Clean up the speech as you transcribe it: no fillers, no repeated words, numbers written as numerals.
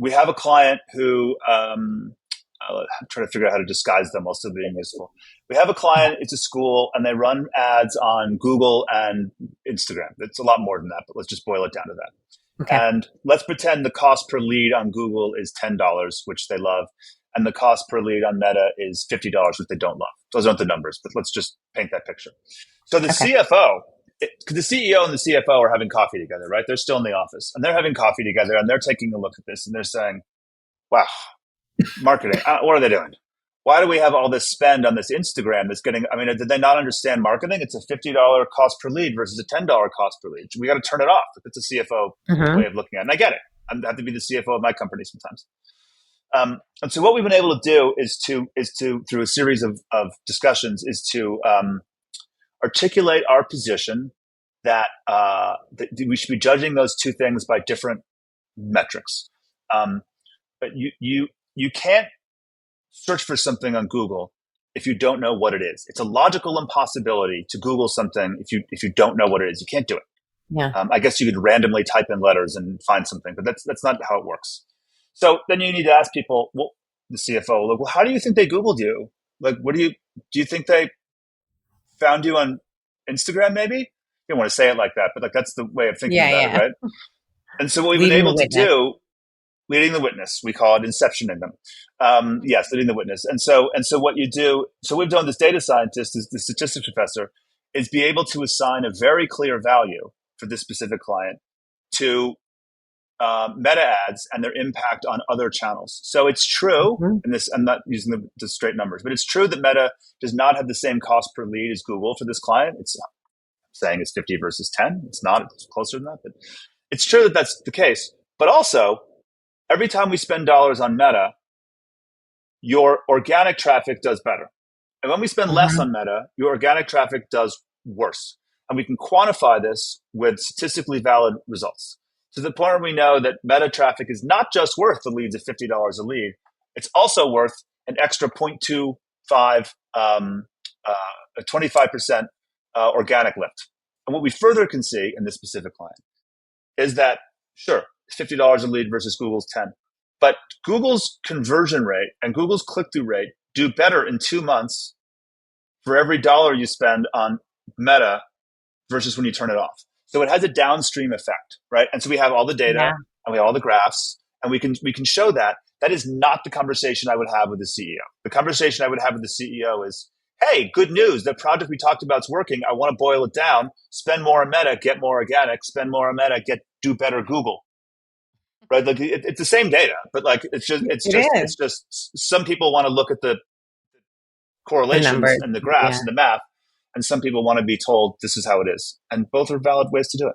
we have a client who I'm trying to figure out how to disguise them while still being useful. We have a client, it's a school, and they run ads on Google and Instagram. It's a lot more than that, but let's just boil it down to that. Okay. And let's pretend the cost per lead on Google is $10, which they love, and the cost per lead on Meta is $50, which they don't love. Those aren't the numbers, but let's just paint that picture. So the Okay. CFO, because the CEO and the CFO are having coffee together, right? They're still in the office, and they're having coffee together, and they're taking a look at this, and they're saying, wow, marketing, what are they doing? Why do we have all this spend on this Instagram that's getting, I mean, did they not understand marketing? It's a $50 cost per lead versus a $10 cost per lead. We got to turn it off. It's a CFO way Mm-hmm. of looking at it. And I get it. I have to be the CFO of my company sometimes. And so what we've been able to do is to through a series of discussions, is to articulate our position that we should be judging those two things by different metrics. But you can't search for something on Google if you don't know what it is. It's a logical impossibility to Google something if you don't know what it is. You can't do it. Yeah. I guess you could randomly type in letters and find something, but that's not how it works. So then you need to ask people, well, the CFO, like, well, how do you think they Googled you? Like, do you think they found you on Instagram? Maybe you don't want to say it like that, but like that's the way of thinking Yeah. about it, Yeah. right? And so what we've been Leading the able to witness. do, leading the witness, we call it inceptioning them. Yes, leading the witness. And so what you do, so we've done, this data scientist, is the statistics professor, is be able to assign a very clear value for this specific client to meta ads and their impact on other channels. So it's true, Mm-hmm. and this, I'm not using the straight numbers, but it's true that Meta does not have the same cost per lead as Google for this client. It's saying it's 50 versus 10. It's not, it's closer than that, but it's true that that's the case. But also, every time we spend dollars on Meta, your organic traffic does better. And when we spend less Mm-hmm. on Meta, your organic traffic does worse. And we can quantify this with statistically valid results, to the point where we know that Meta traffic is not just worth the leads of $50 a lead, it's also worth an extra 0.25, a 25% organic lift. And what we further can see in this specific client is that, sure, it's $50 a lead versus Google's 10. But Google's conversion rate and Google's click-through rate do better in 2 months for every dollar you spend on Meta versus when you turn it off. So it has a downstream effect, right? And so we have all the data Yeah. and we have all the graphs, and we can show that. That is not the conversation I would have with the CEO. The conversation I would have with the CEO is, hey, good news. The project we talked about is working. I want to boil it down. Spend more on Meta, get more organic. Spend more on Meta, do better Google. Right? Like it's the same data, but like It is. it's just some people want to look at the The correlations numbers. and the graphs Yeah. and the math, and some people want to be told this is how it is. And both are valid ways to do it.